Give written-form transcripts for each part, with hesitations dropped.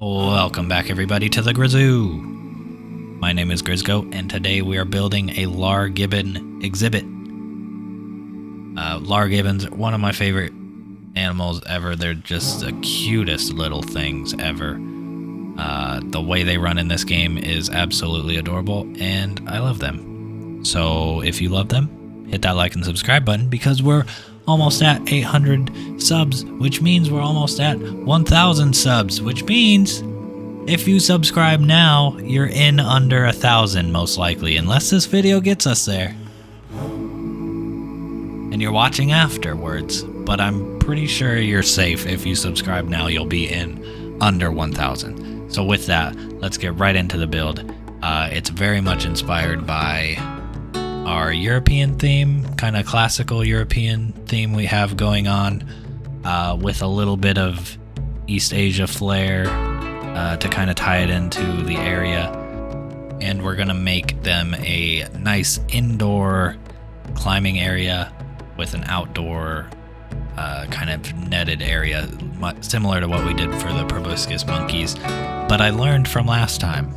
Welcome back everybody to the Grizoo. My name is Grizgo and today we are building a Lar Gibbon exhibit. Lar Gibbons, one of my favorite animals ever. They're just the cutest little things ever. The way they run in this game is absolutely adorable and I love them. So if you love them, hit that like and subscribe button because we're almost at 800 subs, which means we're almost at 1,000 subs, which means if you subscribe now, you're in under 1,000 most likely, unless this video gets us there. And you're watching afterwards, but I'm pretty sure you're safe. If you subscribe now, you'll be in under 1,000. So with that, let's get right into the build. It's very much inspired by our European theme, kind of classical European theme we have going on, with a little bit of East Asia flair to kind of tie it into the area. And we're gonna make them a nice indoor climbing area with an outdoor kind of netted area, similar to what we did for the proboscis monkeys. But I learned from last time,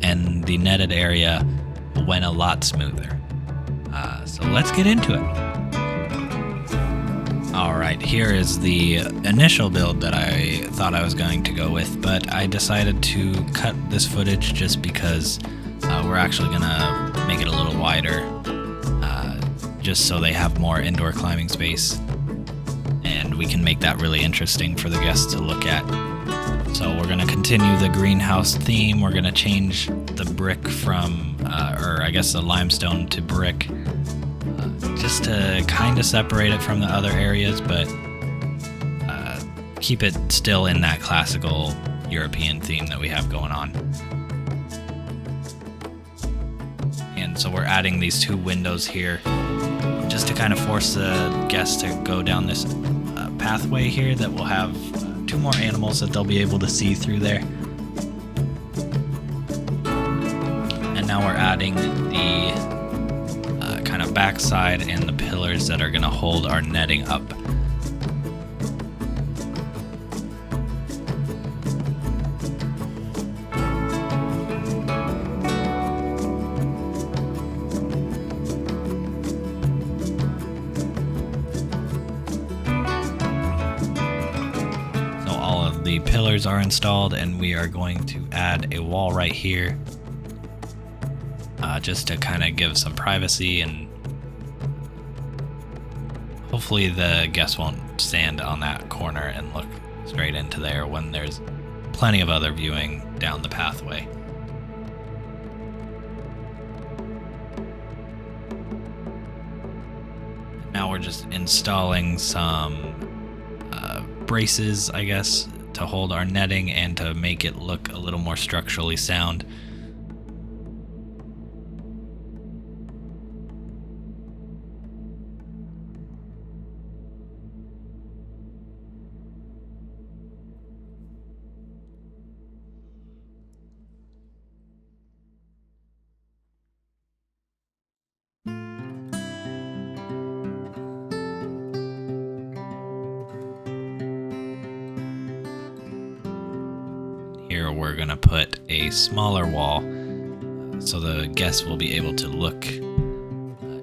and the netted area went a lot smoother. So let's get into it. Alright, here is the initial build that I thought I was going to go with, but I decided to cut this footage just because we're actually gonna make it a little wider, just so they have more indoor climbing space, and we can make that really interesting for the guests to look at. So we're gonna continue the greenhouse theme. We're gonna change the brick from, or I guess the limestone to brick, just to kind of separate it from the other areas, but keep it still in that classical European theme that we have going on. And so we're adding these two windows here just to kind of force the guests to go down this pathway here that will have two more animals that they'll be able to see through there. And now we're adding the kind of backside and the pillars that are going to hold our netting up. The pillars are installed and we are going to add a wall right here, just to kind of give some privacy, and hopefully the guests won't stand on that corner and look straight into there when there's plenty of other viewing down the pathway. Now we're just installing some braces, I guess, to hold our netting and to make it look a little more structurally sound. Here we're gonna put a smaller wall so the guests will be able to look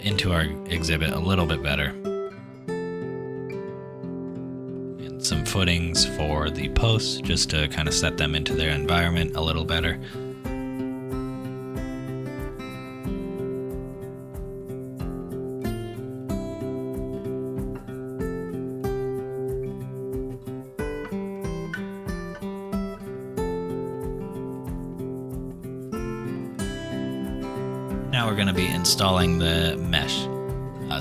into our exhibit a little bit better. And some footings for the posts just to kind of set them into their environment a little better. Now we're going to be installing the mesh.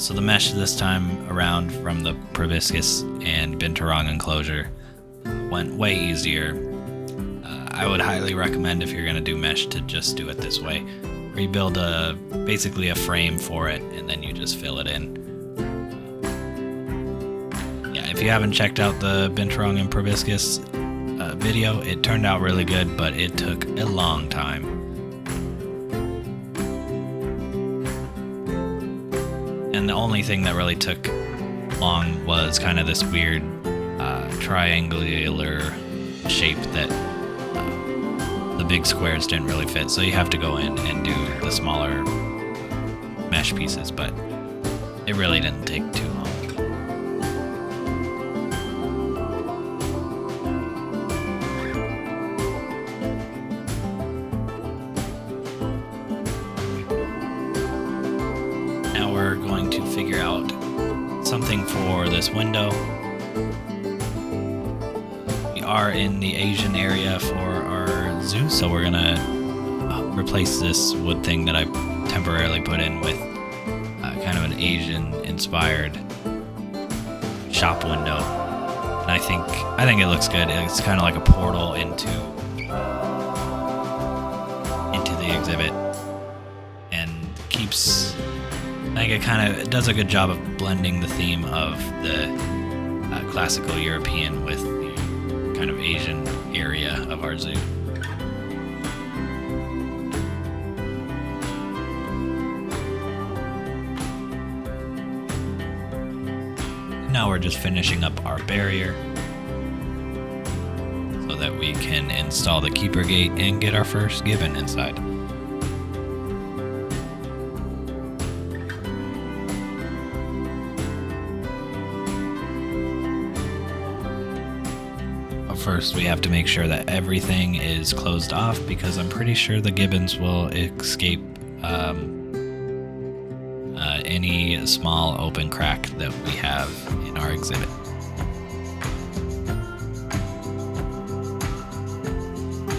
So the mesh this time around from the proboscis and binturong enclosure went way easier. I would highly recommend, if you're going to do mesh, to just do it this way, where you build basically a frame for it and then you just fill it in. Yeah, if you haven't checked out the binturong and proboscis video, it turned out really good, but it took a long time. And the only thing that really took long was kind of this weird triangular shape that big squares didn't really fit, so you have to go in and do the smaller mesh pieces, but it really didn't take too long. Now we're going to figure out something for this window. We are in the Asian area for our zoo, so we're gonna replace this wood thing that I temporarily put in with kind of an Asian inspired shop window. And I think it looks good. It's kind of like a portal into the exhibit, and keeps, I think it does a good job of blending the theme of the classical European with the kind of Asian area of our zoo. Now we're just finishing up our barrier so that we can install the keeper gate and get our first gibbon inside. First, we have to make sure that everything is closed off, because I'm pretty sure the gibbons will escape any small open crack that we have in our exhibit.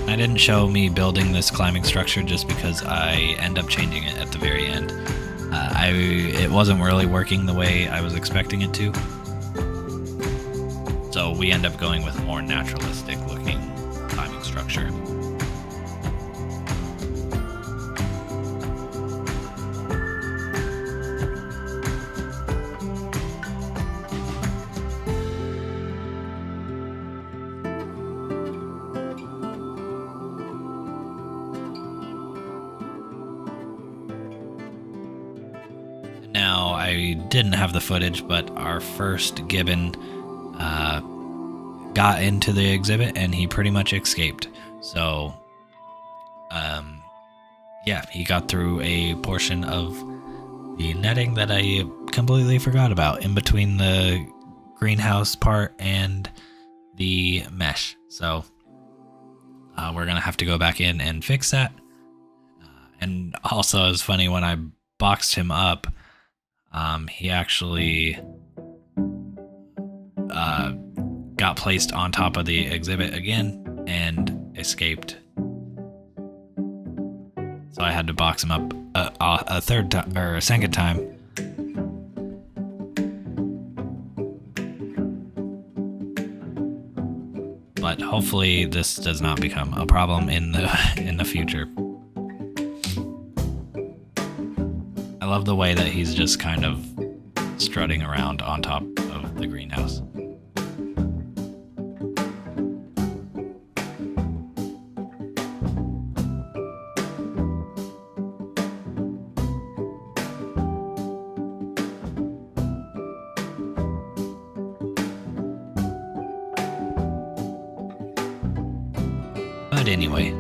I didn't show me building this climbing structure just because I end up changing it at the very end. It wasn't really working the way I was expecting it to. So we end up going with a more naturalistic looking climbing structure. Now, I didn't have the footage, but our first gibbon got into the exhibit and he pretty much escaped. So, yeah, he got through a portion of the netting that I completely forgot about in between the greenhouse part and the mesh. So, we're gonna have to go back in and fix that. And also, it was funny when I boxed him up. He actually got placed on top of the exhibit again and escaped. So I had to box him up a third time, or a second time. But hopefully this does not become a problem in the future. I love the way that he's just kind of strutting around on top of the greenhouse. But anyway,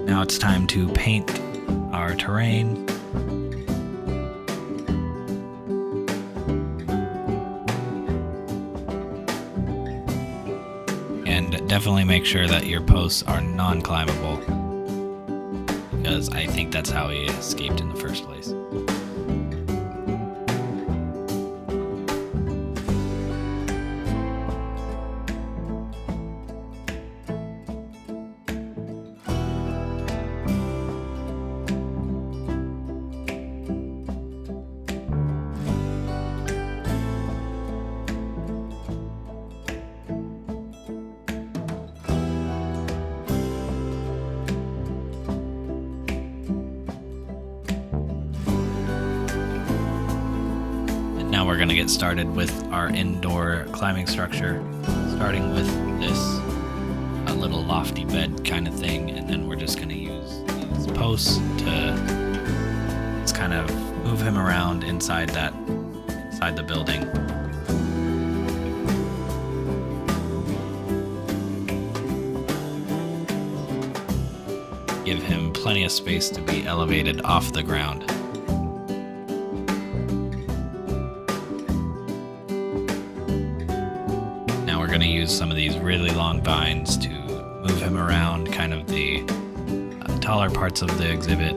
now it's time to paint our terrain. And definitely make sure that your posts are non-climbable, because I think that's how he escaped in the first place. Now we're going to get started with our indoor climbing structure, starting with this little lofty bed kind of thing, and then we're just going to use these posts to just kind of move him around inside the building. give him plenty of space to be elevated off the ground. Now we're going to use some of these really long vines to move him around kind of the taller parts of the exhibit.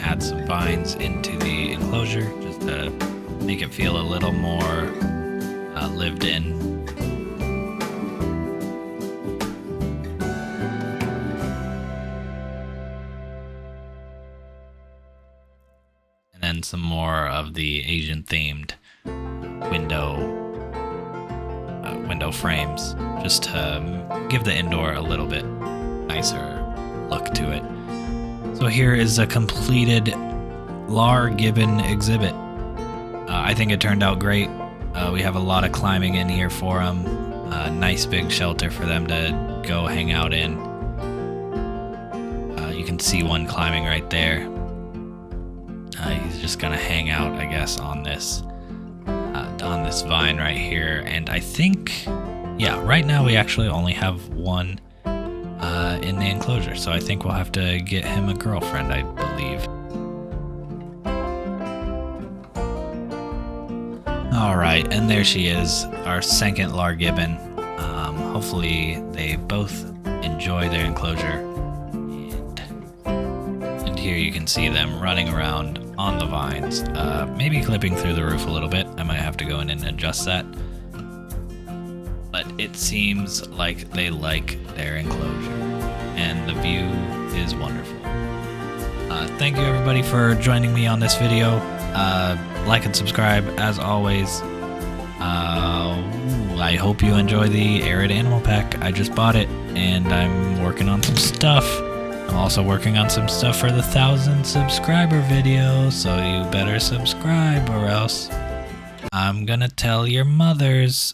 Add some vines into the enclosure just to make it feel a little more lived in. And then some more of the Asian themed window frames just to give the indoor a little bit nicer look to it. So here is a completed Lar Gibbon exhibit. I think it turned out great. We have a lot of climbing in here for them. Nice big shelter for them to go hang out in. You can see one climbing right there. He's just gonna hang out, I guess, on this vine right here. And I think, yeah, right now we actually only have one in the enclosure, so I think we'll have to get him a girlfriend, I believe. Alright, and there she is, our second Lar Gibbon. Hopefully they both enjoy their enclosure. And here you can see them running around on the vines, maybe clipping through the roof a little bit. I might have to go in and adjust that. But it seems like they like their enclosure, and the view is wonderful. Thank you everybody for joining me on this video. Like and subscribe as always. I hope you enjoy the Arid Animal Pack. I just bought it, and I'm working on some stuff. I'm also working on some stuff for the 1,000 subscriber video, so you better subscribe or else I'm gonna tell your mothers.